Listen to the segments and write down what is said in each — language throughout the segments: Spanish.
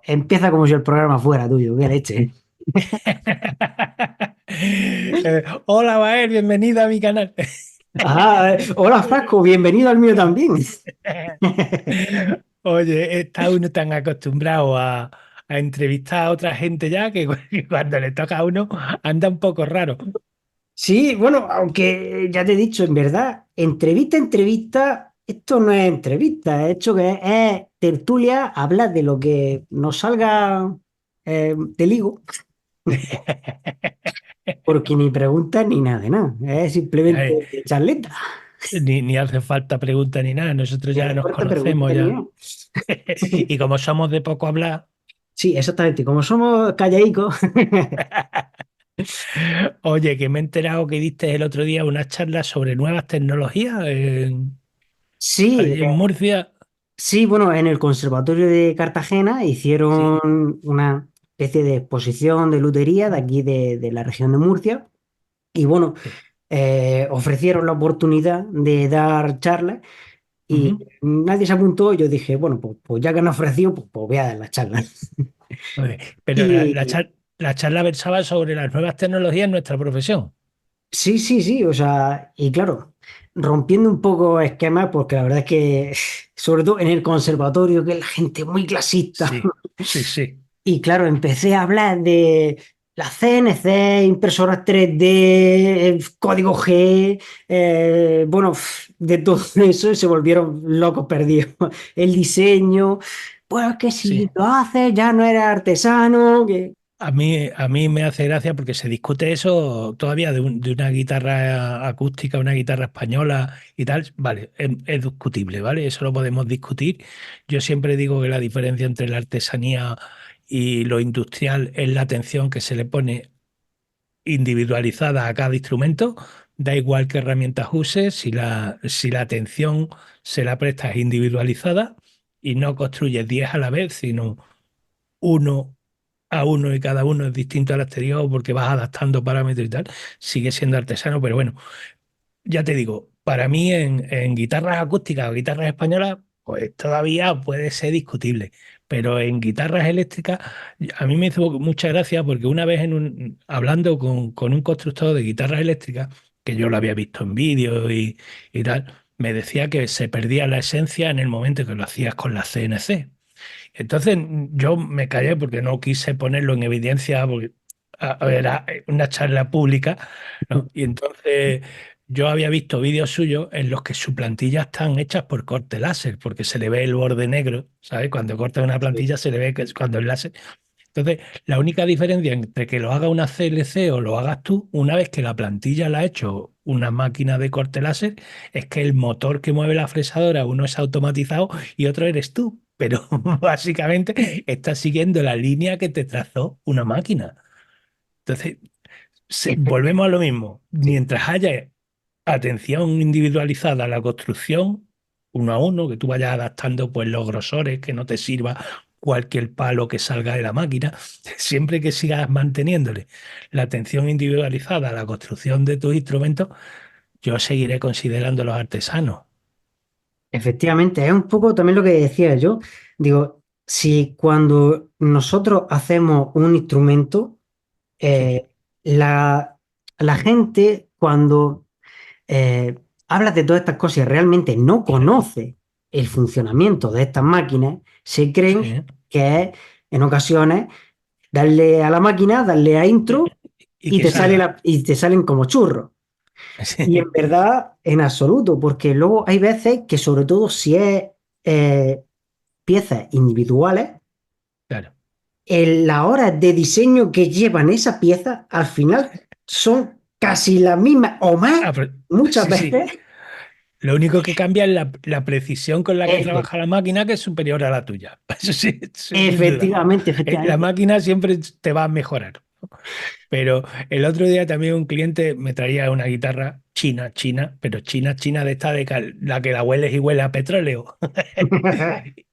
Empieza como si el programa fuera tuyo, qué leche. Hola, Baer, bienvenida a mi canal. Hola Franco, bienvenido al mío también. Oye, está uno tan acostumbrado a entrevistar a otra gente ya que cuando le toca a uno anda un poco raro. Sí, bueno, aunque ya te he dicho, en verdad, entrevista, esto no es entrevista, esto que es tertulia, hablar de lo que nos salga del higo, porque ni preguntas ni nada de nada, es simplemente Eh, charleta. Ni hace falta pregunta ni nada, nosotros Ni ya hace nos falta preguntas conocemos ni ya. nada. Y como somos de poco hablar, Sí, exactamente, como somos calladicos. oye, que me he enterado que diste el otro día una charla sobre nuevas tecnologías Sí, allí en Murcia. sí, bueno, en el Conservatorio de Cartagena Sí. hicieron una especie de exposición de lutería de aquí de la región de Murcia y bueno, Sí. ofrecieron la oportunidad de dar charlas y Ujú. nadie se apuntó. Yo dije, bueno, pues ya que han ofrecido, pues voy a dar las charlas. Ok. Pero Y la charla versaba sobre las nuevas tecnologías en nuestra profesión. sí, sí, sí, o sea, y claro, rompiendo un poco esquemas, porque la verdad es que, sobre todo en el conservatorio, que es la gente muy clasista. Sí, sí, sí, Y claro, empecé a hablar de las CNC, impresoras 3D, código G, bueno, de todo eso y se volvieron locos perdidos. El diseño, pues que sí. si lo haces ya no eres artesano, que... A mí me hace gracia porque se discute eso todavía de una guitarra acústica, una guitarra española y tal. Vale, es discutible, ¿vale? Eso lo podemos discutir. Yo siempre digo que la diferencia entre la artesanía y lo industrial es la atención que se le pone individualizada a cada instrumento, da igual qué herramientas uses, si la atención se la prestas individualizada y no construyes 10 a la vez, sino uno a uno y cada uno es distinto al exterior porque vas adaptando parámetros y tal, sigue siendo artesano, pero bueno, ya te digo, para mí en guitarras acústicas o guitarras españolas, pues todavía puede ser discutible. Pero en guitarras eléctricas, a mí me hizo mucha gracia porque una vez hablando con un constructor de guitarras eléctricas, que yo lo había visto en vídeo y tal, me decía que se perdía la esencia en el momento que lo hacías con la CNC. Entonces yo me callé porque no quise ponerlo en evidencia, porque era una charla pública, ¿no? Y entonces yo había visto vídeos suyos en los que su plantilla están hechas por corte láser, porque se le ve el borde negro, ¿sabes? Cuando cortas una plantilla se le ve que es cuando es láser. Entonces, la única diferencia entre que lo haga una CLC o lo hagas tú, una vez que la plantilla la ha hecho una máquina de corte láser, es que el motor que mueve la fresadora, uno es automatizado y otro eres tú. Pero básicamente estás siguiendo la línea que te trazó una máquina. Entonces, volvemos a lo mismo. Sí. Mientras haya atención individualizada a la construcción, uno a uno, que tú vayas adaptando pues los grosores, que no te sirva cualquier palo que salga de la máquina, siempre que sigas manteniéndole la atención individualizada a la construcción de tus instrumentos, yo seguiré considerando los artesanos. Efectivamente, es un poco también lo que decía yo. Digo, si cuando nosotros hacemos un instrumento, Sí, eh, la, la gente cuando habla de todas estas cosas y realmente no conoce el funcionamiento de estas máquinas, se creen sí. que es en ocasiones darle a la máquina, darle a intro Y que salga. y te salen como churros. Y en verdad, en absoluto, porque luego hay veces que sobre todo si es eh, piezas individuales, Claro. las horas de diseño que llevan esas piezas al final son casi las mismas o más Ah, pero- muchas sí, sí. veces. Lo único que cambia es la precisión con la que Efe- trabaja la máquina, que es superior a la tuya. Eso sí, sin duda. efectivamente, La efectivamente. máquina siempre te va a mejorar. Pero el otro día también un cliente me traía una guitarra china, china, pero china, china de esta la que la hueles y huele a petróleo.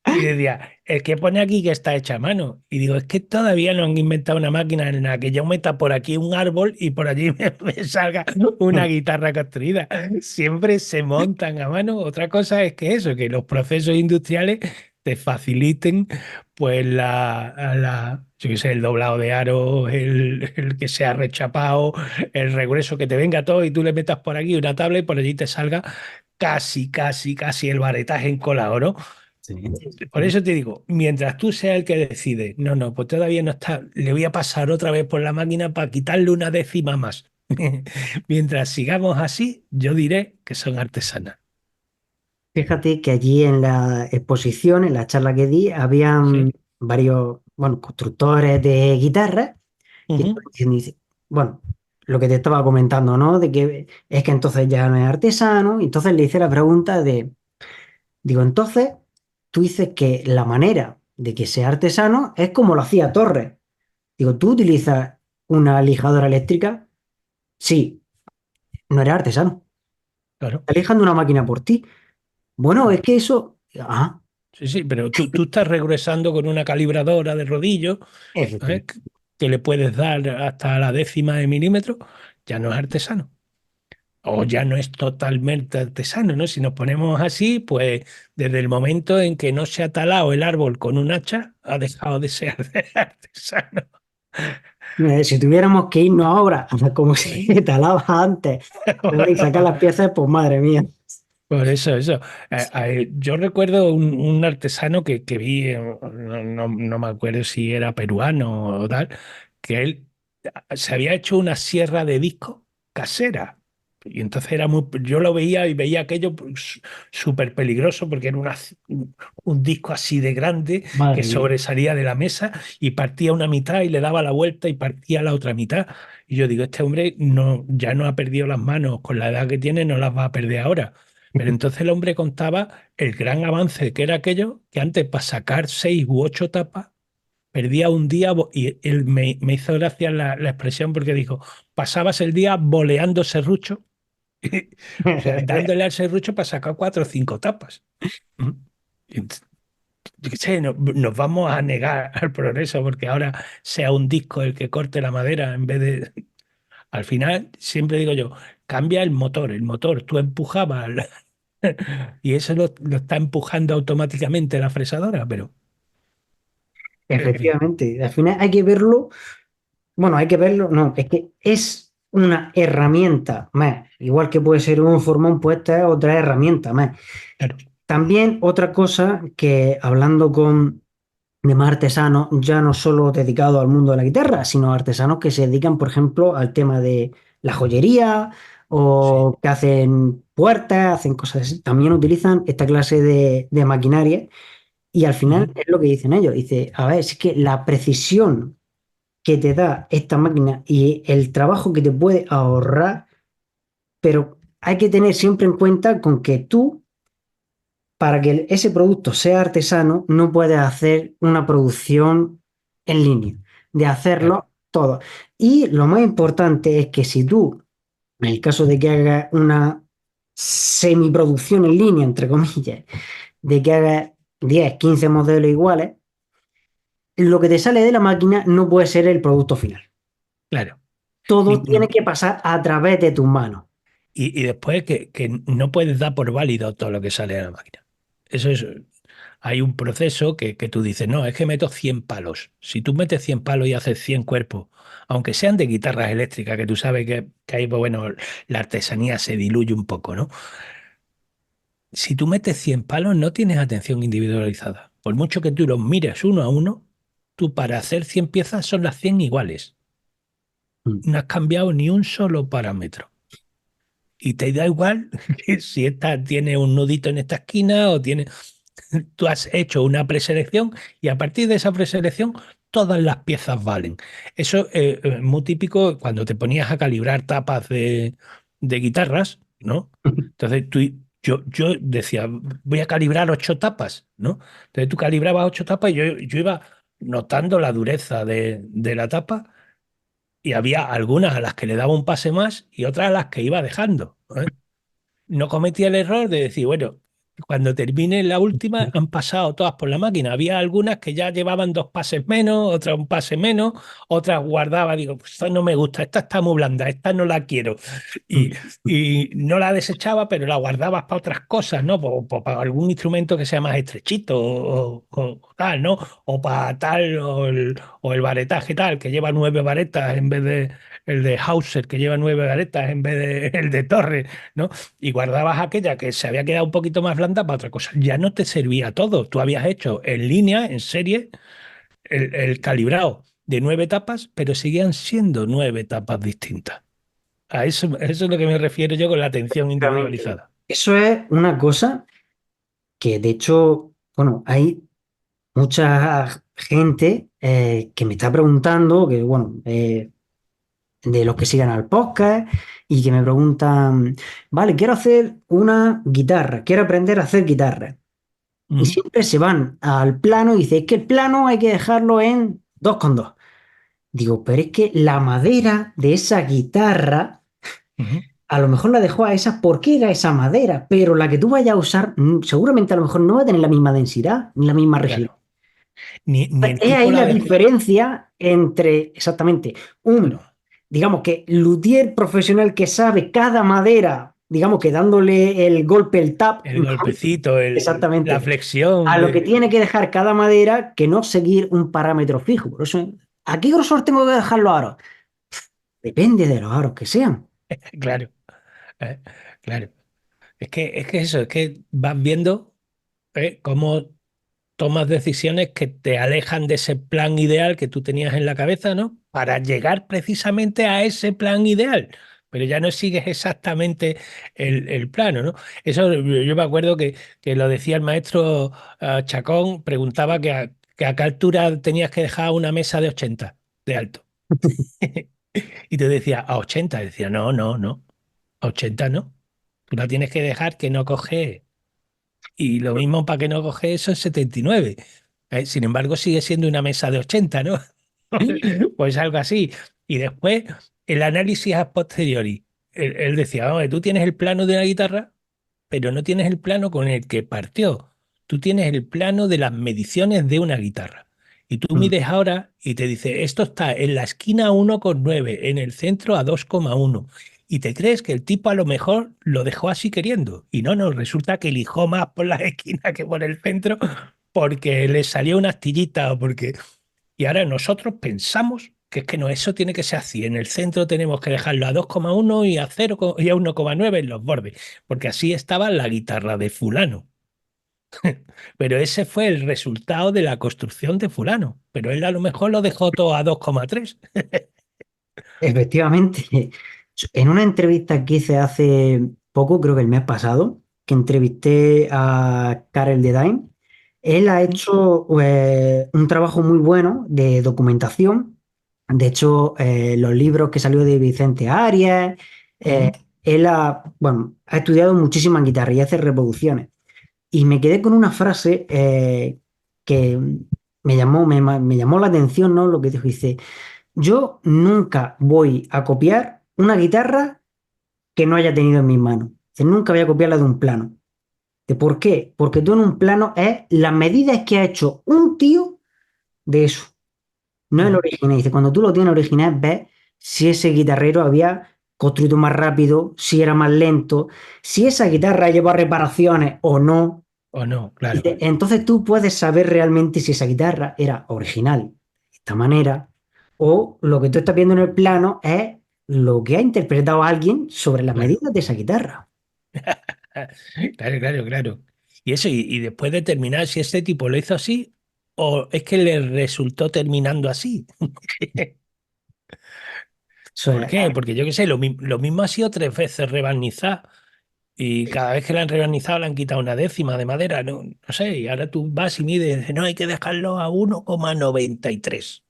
Y decía, el que pone aquí que está hecha a mano. Y digo, es que todavía no han inventado una máquina en la que yo meta por aquí un árbol y por allí me salga una guitarra construida. Siempre se montan a mano. Otra cosa es que eso, que los procesos industriales te faciliten pues yo qué sé, el doblado de aro, el que sea rechapado, el regreso, que te venga todo y tú le metas por aquí una tabla y por allí te salga casi el varetaje encolado, ¿no? Sí. Por eso te digo, mientras tú seas el que decide, no, no, pues todavía no está, le voy a pasar otra vez por la máquina para quitarle una décima más. Mientras sigamos así, yo diré que son artesanas. Fíjate que allí en la exposición, en la charla que di, habían ¿Sí? varios, bueno, constructores de guitarras y estaban Ujú. diciendo, dice, bueno, lo que te estaba comentando, ¿no? De que es que entonces ya no es artesano. Y entonces le hice la pregunta de, digo, entonces tú dices que la manera de que sea artesano es como lo hacía Torres. Digo, ¿tú utilizas una lijadora eléctrica? Sí, no eres artesano. Claro. Está lijando una máquina por ti. Bueno, es Claro. que eso... Ah, Sí, sí, pero tú estás regresando con una calibradora de rodillo, ¿eh? efectivamente. Que le puedes dar hasta la décima de milímetro, ya no es artesano. O ya no es totalmente artesano, ¿no? Si nos ponemos así, pues desde el momento en que no se ha talado el árbol con un hacha, ha dejado de ser artesano. Si tuviéramos que irnos ahora, como se talaba antes, y sacar las piezas, pues madre mía. Por eso, eso. Yo recuerdo un artesano que vi, no me acuerdo si era peruano o tal, que él se había hecho una sierra de disco casera. Y entonces era muy, yo lo veía y veía aquello pues, súper peligroso porque era un disco así de grande que Madre mía. sobresalía de la mesa y partía una mitad y le daba la vuelta y partía la otra mitad. Y yo digo, este hombre no, ya no ha perdido las manos, con la edad que tiene no las va a perder ahora. Pero entonces el hombre contaba el gran avance que era aquello, que antes para sacar 6 u 8 tapas perdía un día, y él me hizo gracia la expresión porque dijo, pasabas el día boleando serrucho, o sea, dándole al serrucho para sacar 4 o 5 tapas. ¿Mm? Y yo qué sé, nos vamos a negar al progreso porque ahora sea un disco el que corte la madera en vez de... Al final, siempre digo yo, cambia el motor, tú empujabas y eso lo está empujando automáticamente la fresadora, pero en fin, Efectivamente, al final hay que verlo, bueno, hay que verlo, no, es que es una herramienta más, igual que puede ser un formón, pues esta es otra herramienta más. claro, También otra cosa que hablando con demás artesanos, ya no solo dedicados al mundo de la guitarra, sino artesanos que se dedican, por ejemplo, al tema de la joyería sí. o que hacen puertas, hacen cosas así, también utilizan esta clase de maquinaria y al final Ujú. es lo que dicen ellos, dice, a ver, es que la precisión que te da esta máquina y el trabajo que te puede ahorrar, pero hay que tener siempre en cuenta con que tú para que ese producto sea artesano, no puedes hacer una producción en línea, de Claro, hacerlo todo. Y lo más importante es que si tú, en el caso de que hagas una semiproducción en línea, entre comillas, de que hagas 10 15 modelos iguales, lo que te sale de la máquina no puede ser el producto final. claro. Todo Y, tiene que pasar a través de tus manos. y después que no puedes dar por válido todo lo que sale de la máquina. Eso es, hay un proceso que tú dices, no, es que meto 100 palos. Si tú metes 100 palos y haces 100 cuerpos, aunque sean de guitarras eléctricas, que tú sabes que ahí, pues bueno, la artesanía se diluye un poco, ¿no? Si tú metes 100 palos, no tienes atención individualizada. Por mucho que tú los mires uno a uno, tú para hacer 100 piezas son las 100 iguales. Mm. No has cambiado ni un solo parámetro. Y te da igual que si esta tiene un nudito en esta esquina o tiene... Tú has hecho una preselección y a partir de esa preselección todas las piezas valen. Eso es muy típico cuando te ponías a calibrar tapas de guitarras, ¿no? Entonces yo decía, voy a calibrar 8 tapas, ¿no? Entonces tú calibrabas 8 tapas y yo iba notando la dureza de la tapa y había algunas a las que le daba un pase más y otras a las que iba dejando, ¿eh? No cometía el error de decir, bueno, cuando termine la última, han pasado todas por la máquina. Había algunas que ya llevaban 2 pases menos, otras un pase menos, otras guardaba. Digo, pues esta no me gusta, esta está muy blanda, esta no la quiero. Y, y no la desechaba, pero la guardabas para otras cosas, ¿no? Para algún instrumento que sea más estrechito o tal, ¿no? O para tal, o el varetaje tal, que lleva 9 varetas en vez de el de Hauser, que lleva 9 varetas en vez de el de Torre, ¿no? Y guardabas aquella que se había quedado un poquito más blanda para otra cosa. Ya no te servía todo. Tú habías hecho en línea, en serie, el calibrado de 9 etapas, pero seguían siendo 9 etapas distintas. A eso es lo que me refiero yo con la atención Efectivamente. individualizada. Eso es una cosa que, de hecho, bueno, hay mucha gente que me está preguntando, que bueno, de los que sigan al podcast y que me preguntan, vale, quiero hacer una guitarra, quiero aprender a hacer guitarra. Y Ujú, siempre se van al plano y dicen, es que el plano hay que dejarlo en 2,2. Digo, pero es que la madera de esa guitarra, ujú. a lo mejor la dejó a esa porque era esa madera, pero la que tú vayas a usar, seguramente a lo mejor no va a tener la misma densidad ni la misma rigidez. Claro. Ni el Es tipo ahí la la dejó. diferencia entre exactamente Claro. digamos que luthier profesional que sabe cada madera, digamos que dándole el golpe, el tap, El golpecito, la exactamente, a flexión lo que de. tiene que dejar cada madera que no seguir un parámetro fijo. Por eso, ¿a qué grosor tengo que dejar los aros? Depende de los aros que sean. Claro, eh, claro. Es que eso, es que vas viendo cómo tomas decisiones que te alejan de ese plan ideal que tú tenías en la cabeza, ¿no? Para llegar precisamente a ese plan ideal. Pero ya no sigues exactamente el plano, ¿no? Eso yo me acuerdo que lo decía el maestro Chacón, preguntaba que a qué altura tenías que dejar una mesa de 80 de alto. Y te decía, a 80. Y decía, no, no, no, a 80 no. Tú la tienes que dejar que no coge. Y lo mismo para que no coge eso es 79. Sin embargo, sigue siendo una mesa de 80, ¿no? Pues algo así. Y después, el análisis a posteriori. Él decía, "Oye, tú tienes el plano de la guitarra, pero no tienes el plano con el que partió. Tú tienes el plano de las mediciones de una guitarra. Y tú Mm. mides ahora y te dice, esto está en la esquina 1,9, en el centro a 2,1. Y te crees que el tipo a lo mejor lo dejó así queriendo. Y no, no, resulta que elijó más por las esquinas que por el centro porque le salió una astillita o porque... Y ahora nosotros pensamos que es que no, eso tiene que ser así. En el centro tenemos que dejarlo a 2,1 y a 0 y a 1,9 en los bordes, porque así estaba la guitarra de fulano. Pero ese fue el resultado de la construcción de fulano. Pero él a lo mejor lo dejó todo a 2,3. Efectivamente, en una entrevista que hice hace poco, creo que el mes pasado, que entrevisté a Karel Dedain, él ha hecho un trabajo muy bueno de documentación. De hecho, los libros que salió de Vicente Arias, eh, él bueno, ha estudiado muchísima guitarra y hace reproducciones. Y me quedé con una frase que me llamó la atención, ¿no? Lo que dijo, dice. Yo nunca voy a copiar una guitarra que no haya tenido en mis manos. Que nunca voy a copiarla de un plano. ¿De por qué? Porque tú en un plano es las medidas que ha hecho un tío de eso. No el original. Dice, cuando tú lo tienes original, ves si ese guitarrero había construido más rápido, si era más lento, si esa guitarra llevó a reparaciones o no. ¿O no? Claro. Dice, entonces tú puedes saber realmente si esa guitarra era original de esta manera o lo que tú estás viendo en el plano es lo que ha interpretado alguien sobre las Claro. medidas de esa guitarra. Claro, claro, claro. Y eso, y después determinar si este tipo lo hizo así o es que le resultó terminando así. Eso ¿Por es, qué? Porque yo qué sé, lo mismo ha sido 3 veces rebarnizar y cada vez que la han rebarnizado le han quitado una décima de madera, no, no sé, y ahora tú vas y mides, no hay que dejarlo a 1,93.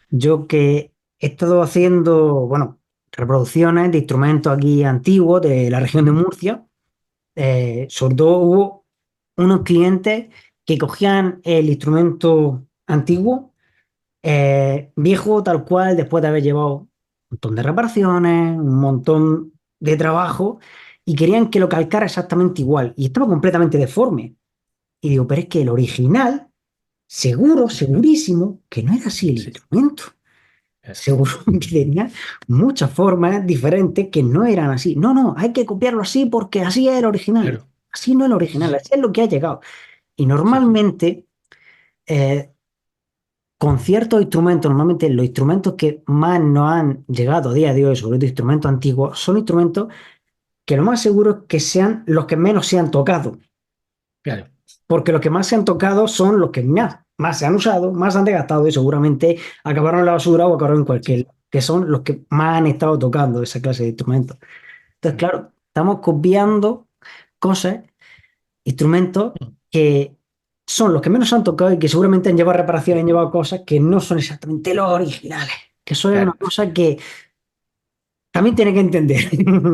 yo que he estado haciendo, bueno, reproducciones de instrumentos aquí antiguos de la región de Ujú, Murcia, sobre todo hubo unos clientes que cogían el instrumento antiguo viejo tal cual, después de haber llevado un montón de reparaciones, un montón de trabajo, y querían que lo calcara exactamente igual y estaba completamente deforme. Y digo, pero es que el original, seguro, segurísimo, que no era así el Sí, instrumento. claro, Seguro que tenía muchas formas diferentes que no eran así. No, no, hay que copiarlo así porque así es el original. claro, Así no es el sí, original, sí, así es lo que ha llegado. Y sí, normalmente, eh, con ciertos instrumentos, normalmente los instrumentos que más nos han llegado a día de hoy, sobre todo instrumentos antiguos, son instrumentos que lo más seguro es que sean los que menos se han tocado. claro, Porque los que más se han tocado son los que más se han usado, más han desgastado y seguramente acabaron en la basura o acabaron en sí, cualquier, que son los que más han estado tocando esa clase de instrumentos. Entonces, claro, estamos copiando cosas, instrumentos que son los que menos se han tocado y que seguramente han llevado reparaciones, han llevado cosas que no son exactamente los originales. Que eso es una claro. cosa que también tiene que entender.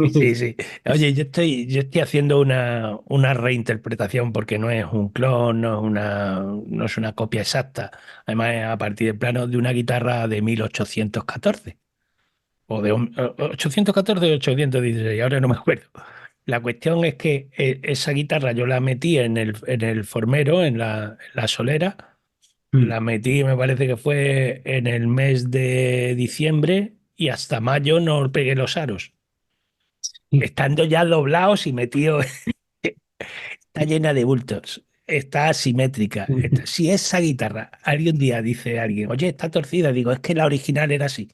Sí, sí. Oye, yo estoy haciendo una reinterpretación porque no es un clon, no es una copia exacta. Además, es a partir del plano de una guitarra de 1814. O de 814 o 816, ahora no me acuerdo. La cuestión es que esa guitarra yo la metí en el formero, en la solera. Mm. La metí, me parece que fue en el mes de diciembre y hasta mayo no pegué los aros. Estando ya doblados y metidos, está llena de bultos, está asimétrica. Si esa guitarra, algún día dice alguien, oye, está torcida, digo, es que la original era así.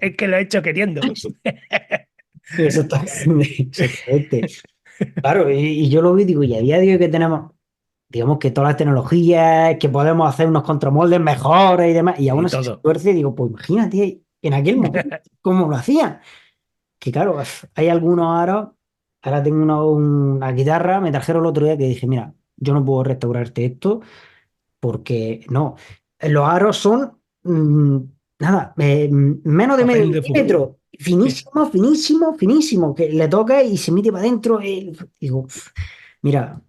Es que lo he hecho queriendo. Exactamente, exactamente. Claro, y yo lo vi, digo, y a día de hoy que tenemos, digamos que todas las tecnologías, que podemos hacer unos contramoldes mejores y demás, y aún Y así se todo. tuerce, digo, pues imagínate en aquel momento cómo lo hacían. Que claro, hay algunos aros, ahora tengo una guitarra, me trajeron el otro día que dije, mira, yo no puedo restaurarte esto porque no, los aros son, nada, menos de medio Papel de fumar. milímetro, Sí. finísimo, finísimo, finísimo, que le toca y se mete para adentro. Digo, mira,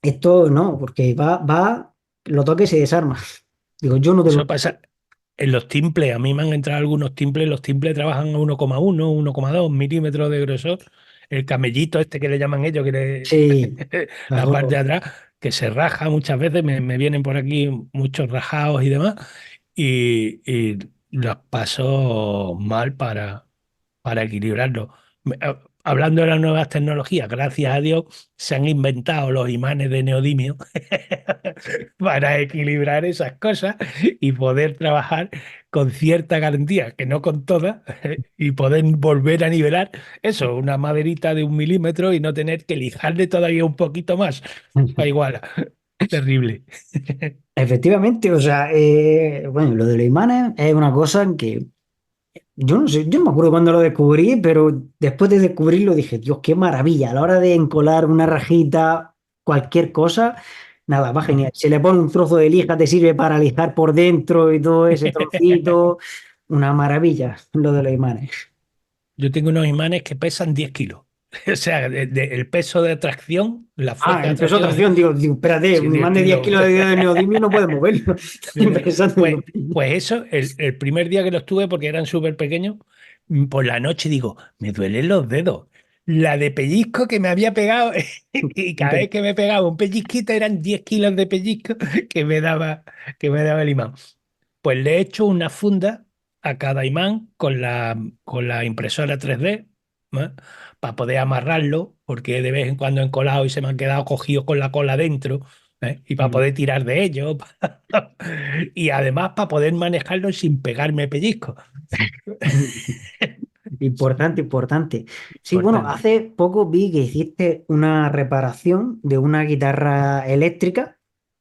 esto no, porque lo toca y se desarma. Digo, yo no te lo... Eso pasa en los timples. A mí me han entrado algunos timples. Los timples trabajan a 1,1, 1,2 milímetros de grosor. El camellito este que le llaman ellos, Sí, la parte de claro. atrás, que se raja muchas veces. Me vienen por aquí muchos rajados y demás. Y los paso mal para equilibrarlo. Hablando de las nuevas tecnologías, gracias a Dios se han inventado los imanes de neodimio para equilibrar esas cosas y poder trabajar con cierta garantía, que no con todas, y poder volver a nivelar eso, una maderita de 1 milímetro y no tener que lijarle todavía un poquito más. Da igual, terrible. Efectivamente, o sea, bueno, lo de los imanes es una cosa que yo no sé, yo no me acuerdo cuando lo descubrí, pero después de descubrirlo dije, Dios, qué maravilla. A la hora de encolar una rajita, cualquier cosa, nada, va genial. Se le pone un trozo de lija, te sirve para lijar por dentro y todo ese trocito. Una maravilla lo de los imanes. Yo tengo unos imanes que pesan 10 kilos. O sea, el peso de atracción, la Ah, fuerza de empezó otra atracción, acción, digo, espérate, sí, un 10 imán de 10 kilos. kilos de neodimio no puede moverlo. Estoy pensando, Pues, digo, pues eso, el primer día que los tuve, porque eran súper pequeños, por la noche digo, me duelen los dedos. La de pellizco que me había pegado, y cada vez que me pegaba un pellizquito eran 10 kilos de pellizco que me daba el imán. Pues le he hecho una funda a cada imán con la impresora 3D, para poder amarrarlo, porque de vez en cuando he encolado y se me han quedado cogidos con la cola dentro, y para poder tirar de ellos. Y además para poder manejarlo sin pegarme pellizco. importante, importante. Sí, bueno, Importante. hace poco vi que hiciste una reparación de una guitarra eléctrica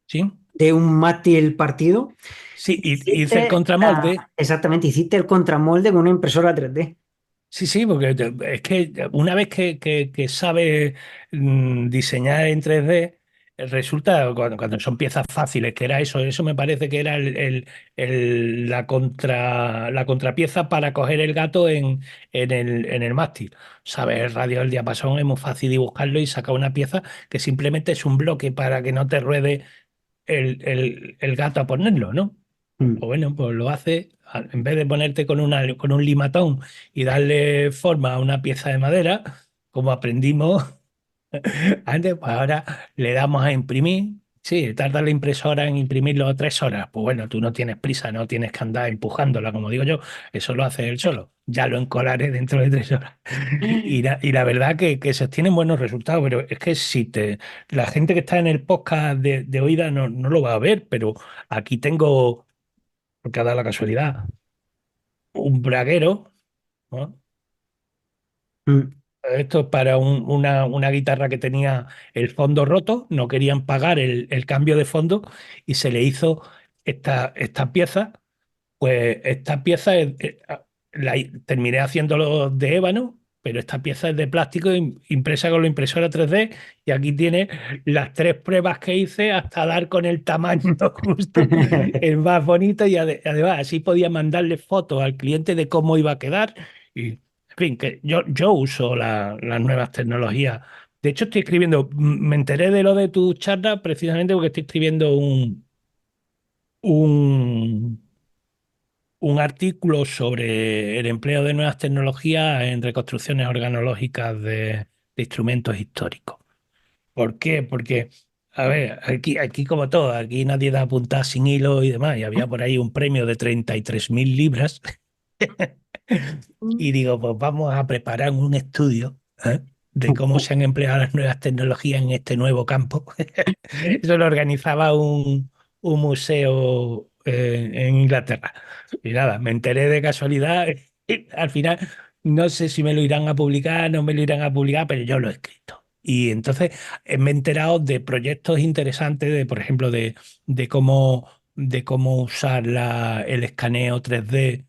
¿Sí? de un mástil partido. Sí, y hice el Hiciste contramolde. exactamente, hiciste el contramolde con una impresora 3D. Sí, sí, porque es que una vez que sabes diseñar en 3D, resulta, cuando son piezas fáciles, que era eso me parece que era la contrapieza para coger el gato en el mástil. Sabes, el radio del diapasón es muy fácil dibujarlo y sacar una pieza que simplemente es un bloque para que no te ruede el gato a ponerlo, ¿no? Mm. O bueno, pues lo hace, en vez de ponerte con un limatón y darle forma a una pieza de madera, como aprendimos antes, pues ahora le damos a imprimir. Sí, tarda la impresora en imprimirlo 3 horas. Pues bueno, tú no tienes prisa, no tienes que andar empujándola, como digo yo, eso lo hace él solo. Ya lo encolaré dentro de 3 horas. Y la verdad que se obtienen buenos resultados, pero es que si la gente que está en el podcast de oída no lo va a ver, pero aquí tengo, porque ha dado la casualidad, un braguero, ¿no? Mm. Esto es para una guitarra que tenía el fondo roto, no querían pagar el cambio de fondo y se le hizo esta pieza. Pues esta pieza terminé haciéndolo de ébano, pero esta pieza es de plástico impresa con la impresora 3D y aquí tiene las 3 pruebas que hice hasta dar con el tamaño justo, el más bonito y además así podía mandarle fotos al cliente de cómo iba a quedar y en fin, que yo uso las nuevas tecnologías. De hecho, estoy escribiendo, me enteré de lo de tu charla precisamente porque estoy escribiendo un, un artículo sobre el empleo de nuevas tecnologías en reconstrucciones organológicas de instrumentos históricos. ¿Por qué? Porque, a ver, aquí como todo, aquí nadie da puntadas sin hilo y demás, y había por ahí un premio de 33.000 libras, y digo, pues vamos a preparar un estudio, ¿eh? De cómo se han empleado las nuevas tecnologías en este nuevo campo. Eso lo organizaba un museo en Inglaterra. Y nada, me enteré de casualidad. Y al final, no sé si me lo irán a publicar, no me lo irán a publicar, pero yo lo he escrito. Y entonces me he enterado de proyectos interesantes, por ejemplo, de cómo usar el escaneo 3D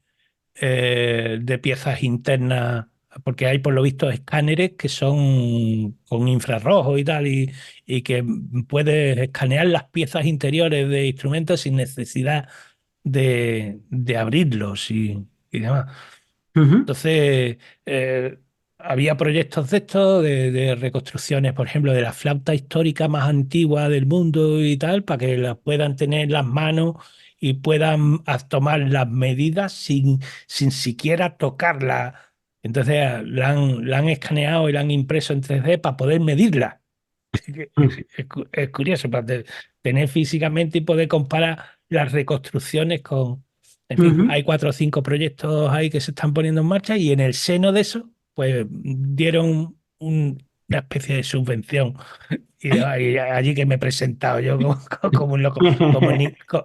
de piezas internas, porque hay por lo visto escáneres que son con infrarrojo y tal, y que puedes escanear las piezas interiores de instrumentos sin necesidad de abrirlos y demás. Ujú, Entonces, había proyectos de estos, de reconstrucciones, por ejemplo, de la flauta histórica más antigua del mundo y tal, para que la puedan tener en las manos y puedan tomar las medidas sin siquiera tocarla. Entonces, la han escaneado y la han impreso en 3D para poder medirla. mm, Es curioso, para tener físicamente y poder comparar las reconstrucciones con... En fin, ujú. hay 4 o 5 proyectos ahí que se están poniendo en marcha y en el seno de eso, pues dieron una especie de subvención. Y allí que me he presentado yo como un loco,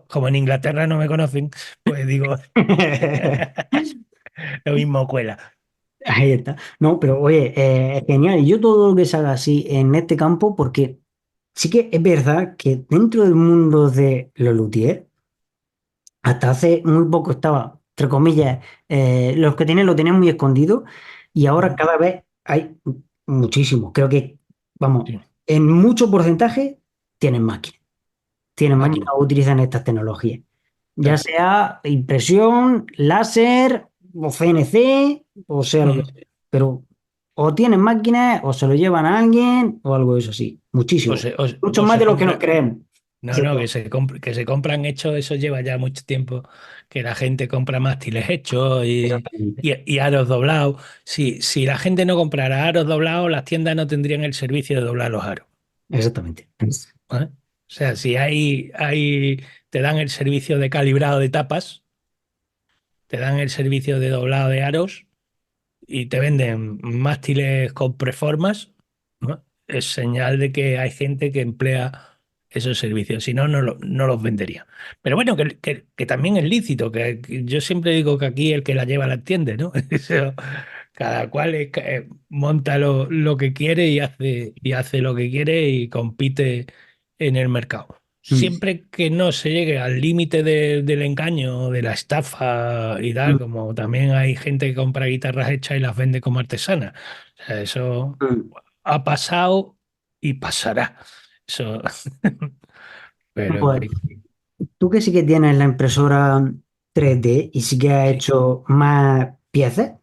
como en Inglaterra no me conocen, pues digo, lo mismo cuela. Ahí está. No, pero oye, genial. Y yo todo lo que se haga así en este campo, porque sí que es verdad que dentro del mundo de los luthiers, hasta hace muy poco estaba, entre comillas, los que tienen lo tenían muy escondido y ahora cada vez hay muchísimos. Creo que, vamos, Sí, en mucho porcentaje tienen máquinas. Tienen máquinas máquina, o utilizan estas tecnologías. Ya claro. sea impresión, láser o CNC, o sea lo que Mm. sea. Pero o tienen máquinas o se lo llevan a alguien o algo de eso así. O Muchísimo. se, o, Mucho o más se de lo que compra. nos creemos. No, no, que se compran hechos, eso lleva ya mucho tiempo, que la gente compra mástiles hechos y, Exactamente. y, y aros doblados. Si la gente no comprara aros doblados, las tiendas no tendrían el servicio de doblar los aros. Exactamente. ¿Eh? O sea, si te dan el servicio de calibrado de tapas, te dan el servicio de doblado de aros y te venden mástiles con preformas, ¿no? Es señal de que hay gente que emplea esos servicios, si no, no los vendería. Pero bueno, que también es lícito, que yo siempre digo que aquí el que la lleva la entiende, ¿no? Eso, cada cual monta lo que quiere y hace lo que quiere y compite en el mercado. Mm, Siempre que no se llegue al límite del engaño, de la estafa y tal, mm, como también hay gente que compra guitarras hechas y las vende como artesanas. O sea, eso mm. ha pasado y pasará. Eso, pero en Pues fin. tú que sí que tienes la impresora 3D y sí que has Sí, hecho más piezas,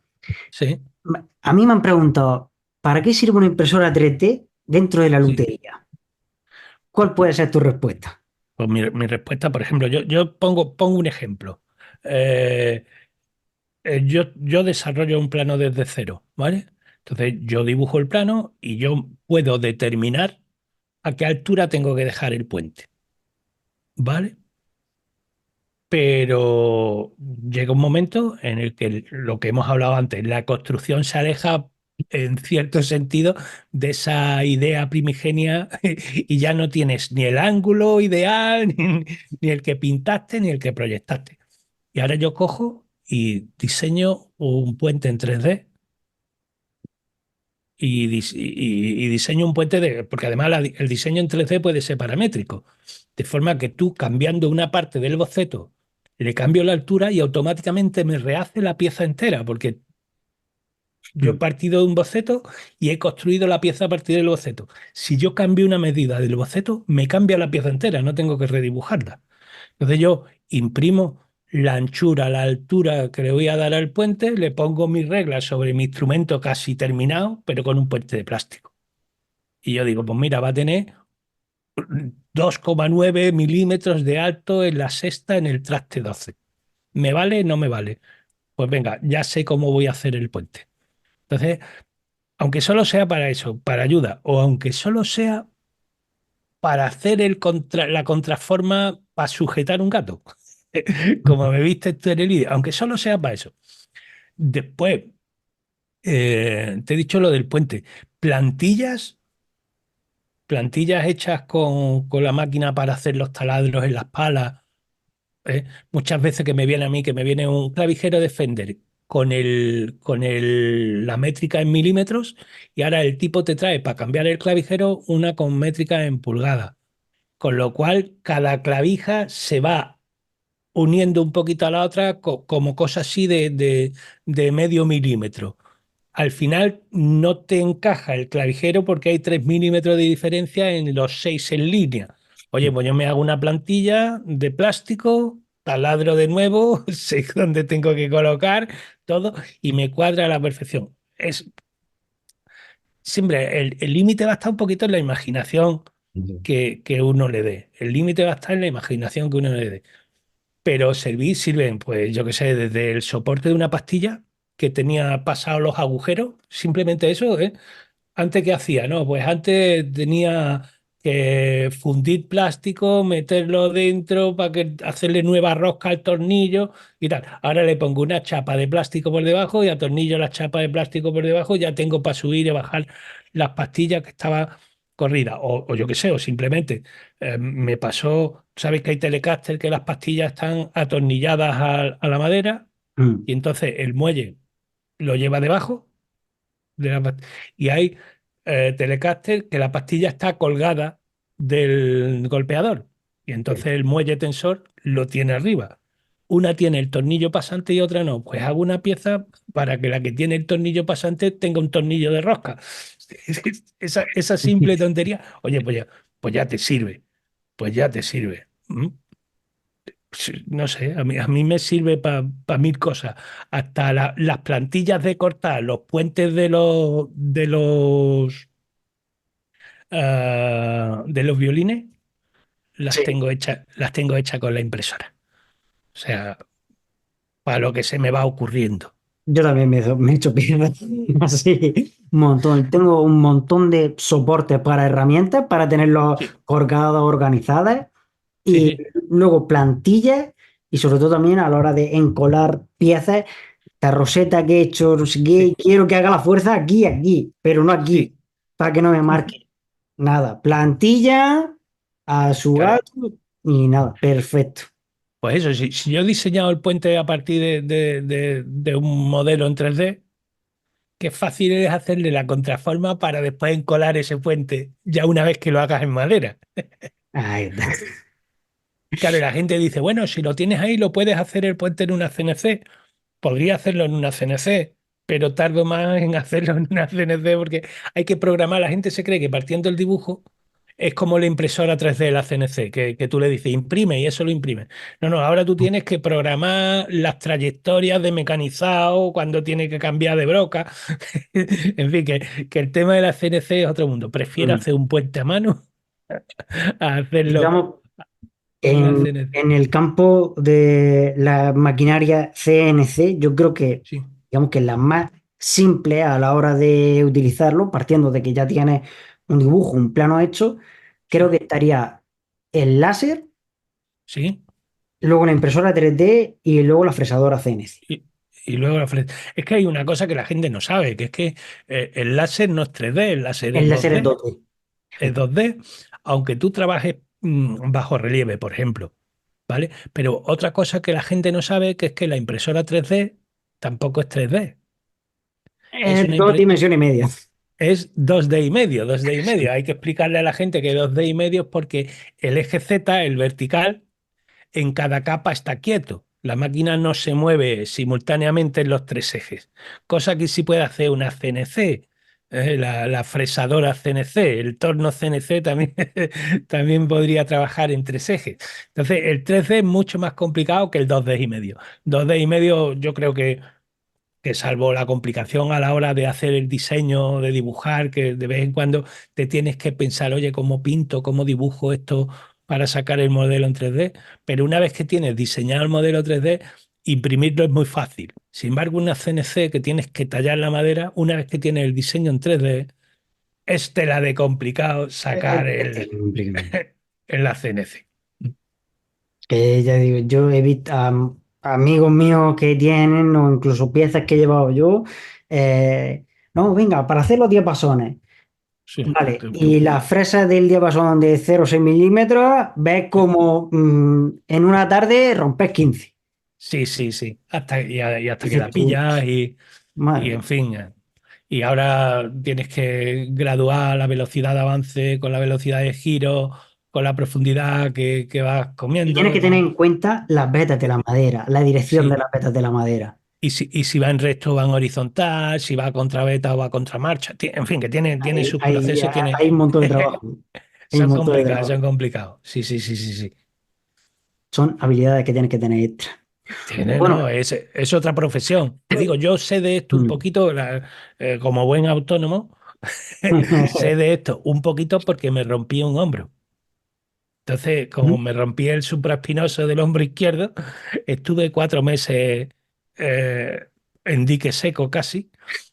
sí, a mí me han preguntado, ¿para qué sirve una impresora 3D dentro de la sí. lutería? ¿Cuál puede ser tu respuesta? Pues mi respuesta, por ejemplo, yo pongo un ejemplo. Eh, yo desarrollo un plano desde cero, ¿vale? Entonces yo dibujo el plano y yo puedo determinar a qué altura tengo que dejar el puente, ¿vale? Pero llega un momento en el que lo que hemos hablado antes, la construcción se aleja en cierto sentido de esa idea primigenia y ya no tienes ni el ángulo ideal, ni el que pintaste, ni el que proyectaste. Y ahora yo cojo y diseño un puente en 3D y diseño un puente de, porque además el diseño en 3D puede ser paramétrico, de forma que tú cambiando una parte del boceto, le cambio la altura y automáticamente me rehace la pieza entera, porque yo he Mm. partido de un boceto y he construido la pieza a partir del boceto. Si yo cambio una medida del boceto, me cambia la pieza entera, no tengo que redibujarla. Entonces yo imprimo la anchura, la altura que le voy a dar al puente, le pongo mis reglas sobre mi instrumento casi terminado, pero con un puente de plástico. Y yo digo, pues mira, va a tener 2,9 milímetros de alto en la sexta en el traste 12. ¿Me vale? ¿No me vale? Pues venga, ya sé cómo voy a hacer el puente. Entonces, aunque solo sea para eso, para ayuda, o aunque solo sea para hacer la contraforma para sujetar un gato, como me viste tú en el vídeo, aunque solo sea para eso. Después, te he dicho lo del puente. Plantillas, plantillas hechas con la máquina para hacer los taladros en las palas. Muchas veces que me viene a mí, que me viene un clavijero de Fender la métrica en milímetros y ahora el tipo te trae para cambiar el clavijero una con métrica en pulgadas. Con lo cual, cada clavija se va uniendo un poquito a la otra como cosa así de medio milímetro. Al final no te encaja el clavijero porque hay 3 milímetros de diferencia en los 6 en línea. Oye, pues yo me hago una plantilla de plástico, taladro de nuevo, sé dónde tengo que colocar todo y me cuadra a la perfección. Es siempre el límite va a estar un poquito en la imaginación que uno le dé. El límite va a estar en la imaginación que uno le dé. Pero sirven, pues yo qué sé, desde el soporte de una pastilla que tenía pasado los agujeros, simplemente eso, ¿eh? Antes, ¿qué hacía? No, pues antes tenía que fundir plástico, meterlo dentro para que hacerle nueva rosca al tornillo y tal. Ahora le pongo una chapa de plástico por debajo y atornillo la chapa de plástico por debajo, ya tengo para subir y bajar las pastillas que estaba corrida. O yo qué sé, o simplemente me pasó, ¿sabes que hay Telecaster que las pastillas están atornilladas a la madera? Mm. Y entonces el muelle lo lleva debajo de y hay Telecaster que la pastilla está colgada del golpeador y entonces el muelle tensor lo tiene arriba. Una tiene el tornillo pasante y otra no. Pues hago una pieza para que la que tiene el tornillo pasante tenga un tornillo de rosca. Esa simple tontería, oye, pues ya te sirve, pues ya te sirve. Sí, no sé, a mí me sirve para mil cosas. Hasta las plantillas de cortar, los puentes de los violines, Sí, las tengo hechas con la impresora. O sea, para lo que se me va ocurriendo. yo también me he hecho piezas así un montón. Tengo un montón de soportes para herramientas para tenerlos Sí, colgados, organizadas. sí, Y sí, luego plantillas y sobre todo también a la hora de encolar piezas, esta roseta que he hecho, no sé qué, sí, quiero que haga la fuerza aquí, aquí, pero no aquí, sí. para que no me Ujú. marque nada. Plantilla a su Claro. gato y nada, perfecto. Pues eso, si yo he diseñado el puente a partir de un modelo en 3D, qué fácil es hacerle la contraforma para después encolar ese puente ya una vez que lo hagas en madera. Ahí está. Claro, y la gente dice, bueno, si lo tienes ahí, lo puedes hacer el puente en una CNC. Podría hacerlo en una CNC, pero tardo más en hacerlo en una CNC porque hay que programar. La gente se cree que partiendo el dibujo es como la impresora 3D de la CNC, que tú le dices imprime y eso lo imprime. No, no, ahora tú tienes que programar las trayectorias de mecanizado, cuando tiene que cambiar de broca. En fin, que el tema de la CNC es otro mundo. Prefiero Mm. hacer un puente a mano a hacerlo Digamos, en una CNC. en el campo de la maquinaria CNC, yo creo que, Sí, digamos que la más simple a la hora de utilizarlo, partiendo de que ya tienes un dibujo, un plano hecho, creo Sí, que estaría el láser, sí. luego la impresora 3D y luego la fresadora CNC. Y, y luego es que hay una cosa que la gente no sabe, que es que el láser no es 3D, el láser es El dos láser es d 2D. Es 2D, aunque tú trabajes bajo relieve, por ejemplo, ¿vale? Pero otra cosa que la gente no sabe que es que la impresora 3D tampoco es 3D. Es Es una dos impre- dimensiones y media. es 2D y medio, 2D y medio. Hay que explicarle a la gente que 2D y medio es porque el eje Z, el vertical, en cada capa está quieto. La máquina no se mueve simultáneamente en los tres ejes, cosa que sí puede hacer una CNC, la fresadora CNC, el torno CNC también, también podría trabajar en tres ejes. Entonces, el 3D es mucho más complicado que el 2D y medio. 2D y medio yo creo que salvo la complicación a la hora de hacer el diseño, de dibujar, que de vez en cuando te tienes que pensar, oye, ¿cómo pinto, cómo dibujo esto para sacar el modelo en 3D? Pero una vez que tienes diseñado el modelo 3D, imprimirlo es muy fácil. Sin embargo, una CNC que tienes que tallar la madera, una vez que tienes el diseño en 3D, es tela de complicado sacar en la CNC. Que ya digo, yo he visto a amigos míos que tienen, o incluso piezas que he llevado yo. No, venga, para hacer los diapasones. Sí, Vale, y las fresas del diapasón de 0,6 milímetros, ves como en una tarde rompes 15. sí, sí, sí. Y hasta que Dices la tú, pillas y madre. en fin. Y ahora tienes que graduar la velocidad de avance con la velocidad de giro, con la profundidad que vas Y tienes comiendo. que tener en cuenta las vetas de la madera, la dirección de Sí. las vetas de la madera. Y si va en recto, va en horizontal, si va a contraveta o va a contramarcha. En fin, que tiene Hay, sus hay, procesos, tiene. hay un montón de trabajo. Hay un Son montón de complicados, trabajo. son complicados. Sí, sí, sí, sí, sí. Son habilidades que tienes que tener extra. Tiene, Bueno, no, es otra profesión. Te digo, yo sé de esto un mm. poquito, como buen autónomo, sé de esto un poquito porque me rompí un hombro. Entonces, como me rompí el supraespinoso del hombro izquierdo, estuve 4 meses eh, en dique seco casi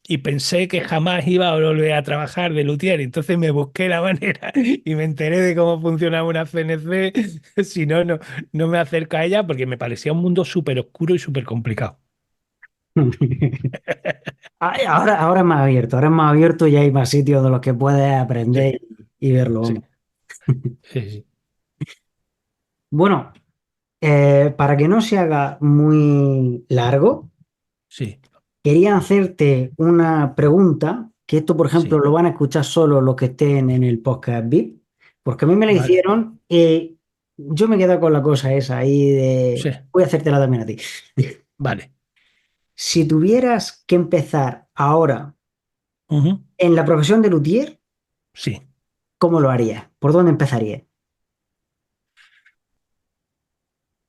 y pensé que jamás iba a volver a trabajar de luthier. Entonces me busqué la manera y me enteré de cómo funcionaba una CNC. Si no, no me acerco a ella porque me parecía un mundo súper oscuro y súper complicado. Ay, ahora es más abierto, ahora es más abierto y hay más sitios de los que puedes Sí, aprender y verlo. sí, Vamos. sí, sí, Bueno, para que no se haga muy largo, sí, quería hacerte una pregunta, que esto, por ejemplo, sí. lo van a escuchar solo los que estén en el podcast VIP, porque a mí me la Vale, hicieron y yo me quedo con la cosa esa ahí sí, de... Voy a hacértela también a ti. vale. Si tuvieras que empezar ahora Ujú, en la profesión de luthier, sí. ¿cómo lo harías? ¿Por dónde empezarías?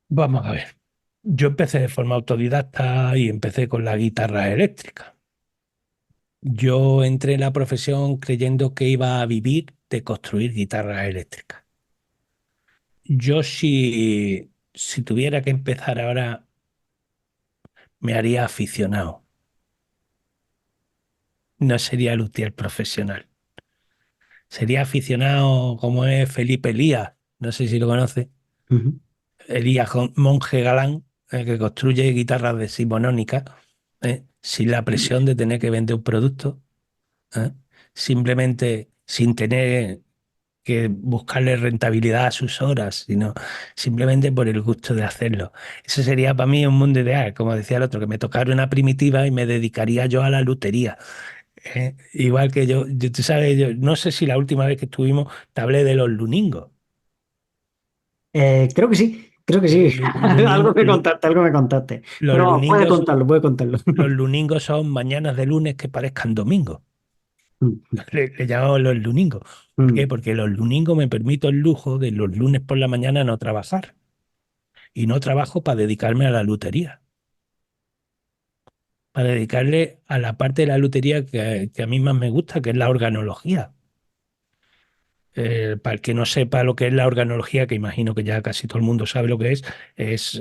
Vamos a ver. Yo empecé de forma autodidacta y empecé con la guitarra eléctrica. Yo entré en la profesión creyendo que iba a vivir de construir guitarras eléctricas. Yo si tuviera que empezar ahora, me haría aficionado. No sería luthier profesional. Sería aficionado como es Felipe Elías. No sé si lo conoce. Ujú. Elías Monje Galán, que construye guitarras decimonónicas, sin la presión de tener que vender un producto, ¿eh? Simplemente sin tener que buscarle rentabilidad a sus horas, sino simplemente por el gusto de hacerlo. Eso sería para mí un mundo ideal, como decía el otro, que me tocara una primitiva y me dedicaría yo a la lutería. Igual que tú sabes, yo no sé si la última vez que estuvimos te hablé de los luningos. Creo que sí, creo que sí. Algo me contaste, algo me contaste. Los Pero puede luningos, contarlo, puede contarlo. los luningos son mañanas de lunes que parezcan domingos. Le llamamos los luningos. ¿Por qué? Porque los luningos me permito el lujo de los lunes por la mañana no trabajar. Y no trabajo para dedicarme a la lutería, para dedicarle a la parte de la lutería que a mí más me gusta, que es la organología. Para el que no sepa lo que es la organología, que imagino que ya casi todo el mundo sabe lo que es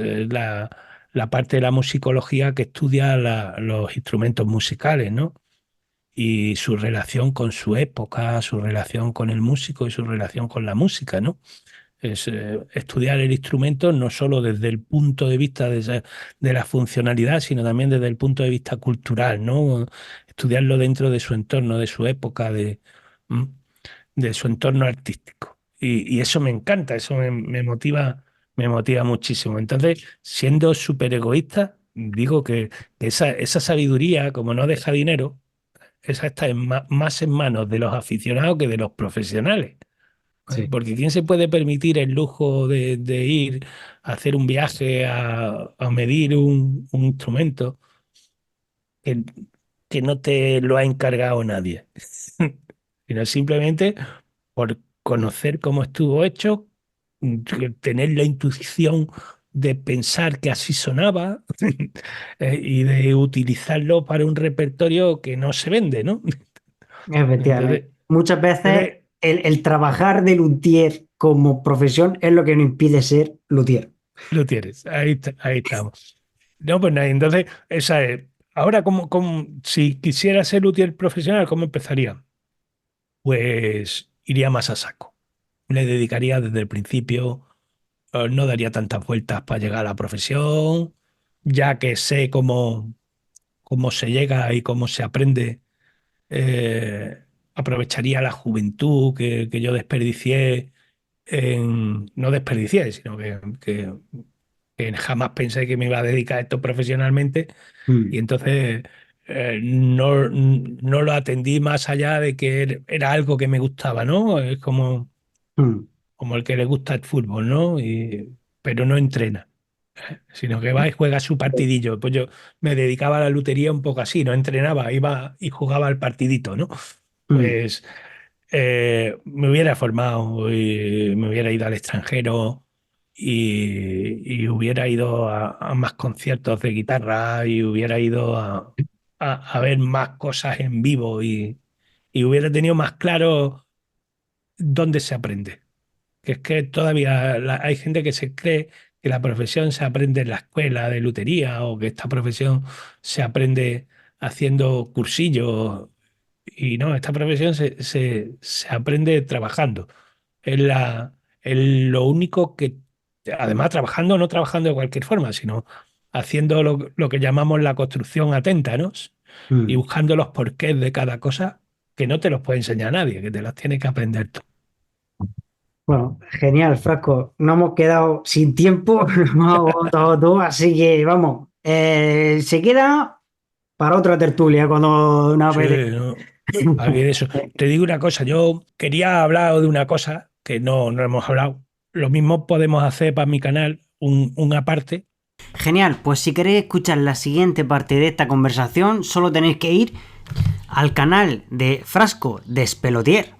la parte de la musicología que estudia los instrumentos musicales, ¿no? Y su relación con su época, su relación con el músico y su relación con la música, ¿no? Es estudiar el instrumento no solo desde el punto de vista de la funcionalidad, sino también desde el punto de vista cultural, ¿no? Estudiarlo dentro de su entorno, de su época, ¿m? De su entorno artístico. Y eso me encanta, eso me motiva muchísimo. Entonces, siendo súper egoísta, digo que esa sabiduría, como no deja dinero, esa está más en manos de los aficionados que de los profesionales. Sí. Porque ¿quién se puede permitir el lujo de ir a hacer un viaje a medir un instrumento que, que no te lo ha encargado nadie? Sino simplemente por conocer cómo estuvo hecho, tener la intuición de pensar que así sonaba y de utilizarlo para un repertorio que no se vende, ¿no? Efectivamente. Entonces, Muchas veces entonces el trabajar de luthier como profesión es lo que nos impide ser luthier. lo tienes, ahí estamos. No, pues nada, entonces, esa es. Ahora, si quisiera ser luthier profesional, ¿cómo empezaría? Pues iría más a saco. Le dedicaría desde el principio, no daría tantas vueltas para llegar a la profesión, ya que sé cómo se llega y cómo se aprende. Aprovecharía la juventud que yo desperdicié no desperdicié, sino que jamás pensé que me iba a dedicar a esto profesionalmente y Mm, entonces no lo atendí más allá de que era algo que me gustaba, ¿no? Es mm, como el que le gusta el fútbol, ¿no? Pero no entrena, sino que va y juega su partidillo. Pues yo me dedicaba a la lutería un poco así, no entrenaba, iba y jugaba al partidito, ¿no? mm, Pues me hubiera formado y me hubiera ido al extranjero y hubiera ido a más conciertos de guitarra y hubiera ido a ver más cosas en vivo y hubiera tenido más claro dónde se aprende. Que es que todavía hay gente que se cree que la profesión se aprende en la escuela de lutería o que esta profesión se aprende haciendo cursillos y no, esta profesión se aprende trabajando. Es es lo único que, además trabajando, no trabajando de cualquier forma, sino haciendo lo que llamamos la construcción atenta, ¿no? Y mm. buscando los porqués de cada cosa que no te los puede enseñar nadie, que te las tienes que aprender tú. Bueno, genial, Frasco. No hemos quedado sin tiempo, nos hemos agotado todo, así que vamos, se queda para otra tertulia cuando nos Sí, apetezca. no. A ver, eso. Te digo una cosa, yo quería hablar de una cosa que no hemos hablado. Lo mismo podemos hacer para mi canal, una parte. Genial, pues si queréis escuchar la siguiente parte de esta conversación, solo tenéis que ir al canal de Frasco Despelotier.